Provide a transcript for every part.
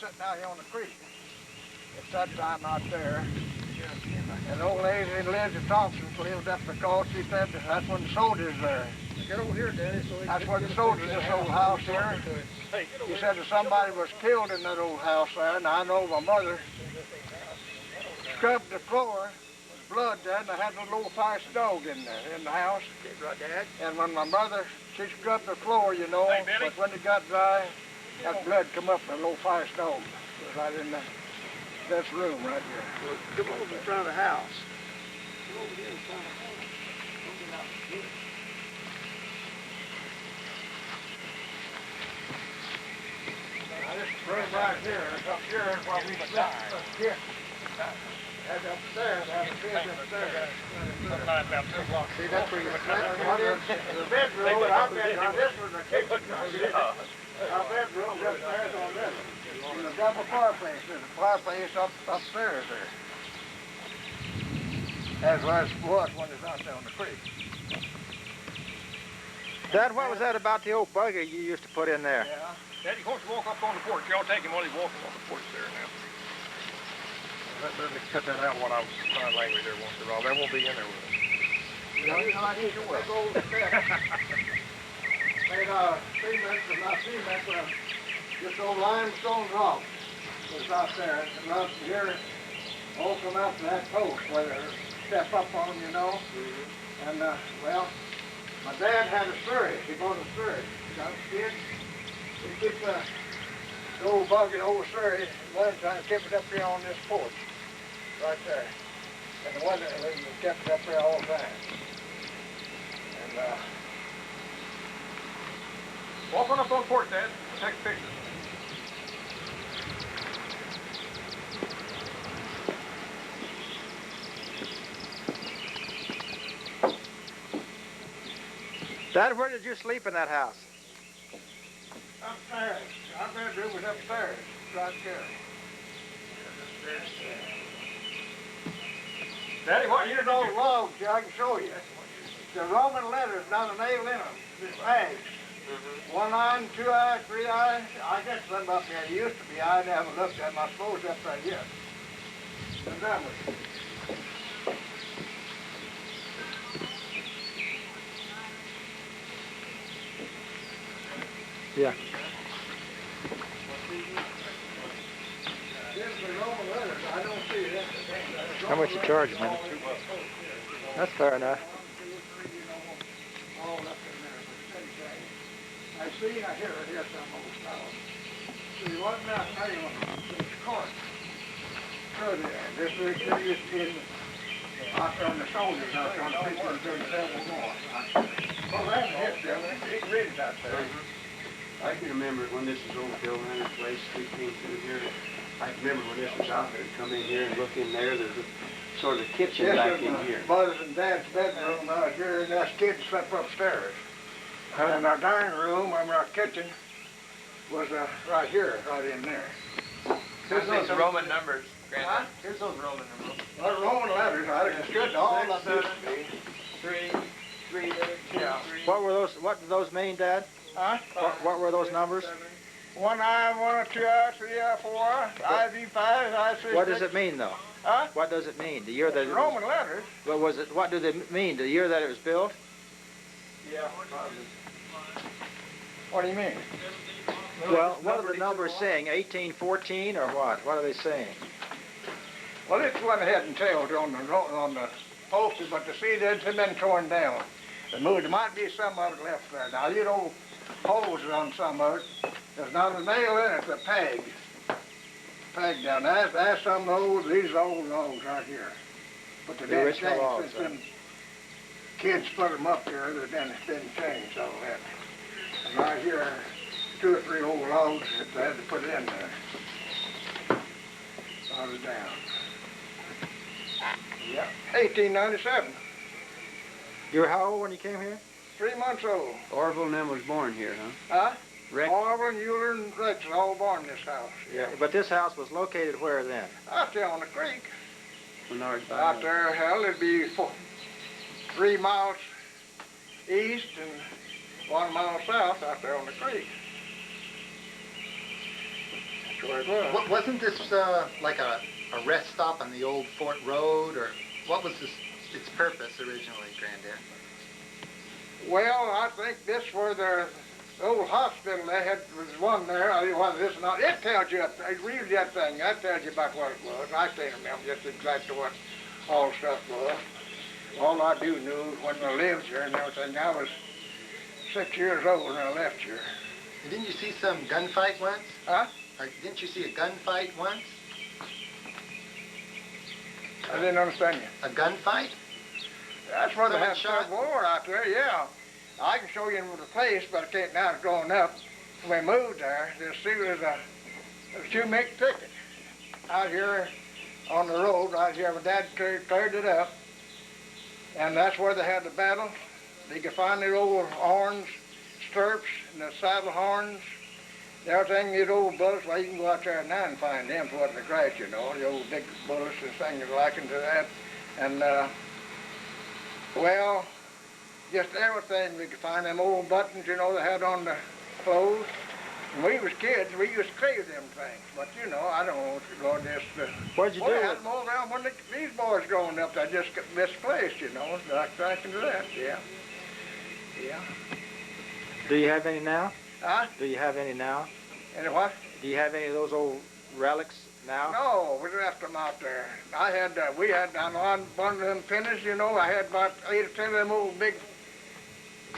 sitting out here on the creek. It's that time out there. And old lady Lizzie Thompson lived up because she said that's when the soldiers there. Get over here, Daddy. That's where the soldiers, this old house here. He said that somebody was killed in that old house there, and I know my mother scrubbed the floor with blood there, and I had a little old-fashioned dog in there, in the house. And when my mother, she scrubbed the floor, you know, but when it got dry, that blood come up in a little fast dog. It was right in this room right here. Well, come over in front of the house. Come over here in front of the house. Now this room right here, up here is what we slept as kids. Had upstairs, had a bed upstairs. Sometime about 2 o'clock. See, that's where you slept. The bedroom, our bedroom, this was the kitchen. Our bedroom upstairs on this. And the double fireplace, there's a fireplace upstairs there. As well as it was when it's out there on the creek. Dad, what was that about the old buggy you used to put in there? Yeah. Daddy, why don't you walk up on the porch? Y'all take him while he's walking on the porch there now. Let me cut that out when I was trying language there once in a while. They won't be in there with us. I need to work over the steps. Made cement, but not cement, just old limestone rock was out there. And up here, all come out to that post where they step up on, you know. And, well, my dad had a Surrey. He bought a Surrey. Got a kid. He kept the old buggy, old Surrey, one time kept it up here on this porch. Right there. And the window, he kept it up there all the time. And, Walk on up on the porch, Dad. Take a picture. Dad, where did you sleep in that house? upstairs. Our bedroom was upstairs, right there. Daddy, what year's old logs? I can show you. The Roman letters, not a nail in them. Just pegs. One eye, two eyes, three eyes. I guess some up there used to be. I haven't looked at them. I suppose that's right here. The numbers. Yeah. This is the Roman letters. I don't see that. How much you charge, man? That's fair enough. All up in there. I see, I hear some old stuff. See, wasn't that name on this court? Good, this is in out on the shoulders, out on the 37 more. Well, that's it, Dylan. He can read it out there. I can remember when this was old Bill Leonard's place. We came through here. I can remember when this was out there. Come in here and look in there. There's a sort of kitchen back in here. Mother's and Dad's bedroom out here, and us kids slept upstairs. And our dining room, our kitchen, was right here, right in there. Here's those Roman numbers, Grandad. Huh? Here's those Roman numbers. Well, Roman letters, I understood all of them. 3, 3, 2, 3. What did those mean, Dad? Huh? What were those numbers? 1 eye, 1 or 2 eyes, 3 eye, 4 eye, IV5, I 6. What does it mean, though? Huh? What does it mean? The year that it was, Roman letters. what was it? What do they mean? The year that it was built? Yeah. What do you mean? Well, what are the numbers saying? 1814 or what? What are they saying? Well, it's went ahead and tailed on the poster, but the cedars have been torn down. The mood, there might be some of it left there. Now, you know, holes on some of it. There's not a nail in it, it's a peg. Peg down. That's some of those, these are old logs right here. But they didn't original change logs, since them kids put them up there, they didn't change all that. And right here, 2 or 3 old logs that they had to put in there. Brought it down. Yeah, 1897. You were how old when you came here? 3 months old. Orville and them was born here, huh? Huh? Rick? Orville and Euler and Rex were all born in this house. Yeah. But this house was located where then? Out there on the creek. Menard, Bayou. Out there, hell, it'd be 3 miles east and 1 mile south out there on the creek. where it was. Wasn't this like a rest stop on the old Fort Road, or what was its purpose originally, Grandad? Well, I think this where the old hospital they had was one there. I didn't want this not. It tells you, it reads that thing. That tells you about what it was. I can't remember just exactly what all the stuff was. All I do know is when I lived here and everything, I was 6 years old when I left here. And didn't you see some gunfight once? Huh? Didn't you see a gunfight once? I didn't understand you. A gunfight? That's where they Someone had shot? Civil War out there, yeah. I can show you the place, but I can't now. It's growing up. When we moved there, there's a 2-mink ticket out here on the road right here. My dad cleared it up, and that's where they had the battle. You could find the old horns, stirrups, and the saddle horns, everything, these old bullets. Well, you can go out there now and find them for what in the grass, you know, the old big bullets and things likened to that. And, well, just everything. We could find them old buttons, you know, they had on the clothes. When we was kids, we used to crave them things. But, you know, I don't know, Lord, just... What'd you do? They had them all around when these boys growing up. They just got misplaced, you know, like into that, yeah. Yeah. Do you have any now? Huh? Do you have any now? And what? Do you have any of those old relics now? No, we left them out there. I had, we had on one of them pennies, you know, I had about 8 or 10 of them old big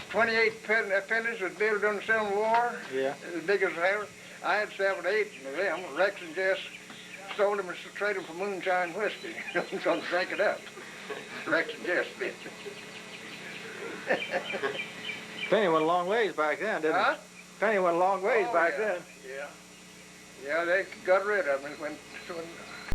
28 pennies that built during the Civil War. Yeah. As big as ever. I had 7 or 8 of them. Rex and Jess sold them and traded them for moonshine whiskey. So to drink it up. Rex and Jess did. Penny went a long ways back then, didn't Huh? it? Penny went a long ways back yeah. then. Yeah. Yeah, they got rid of them when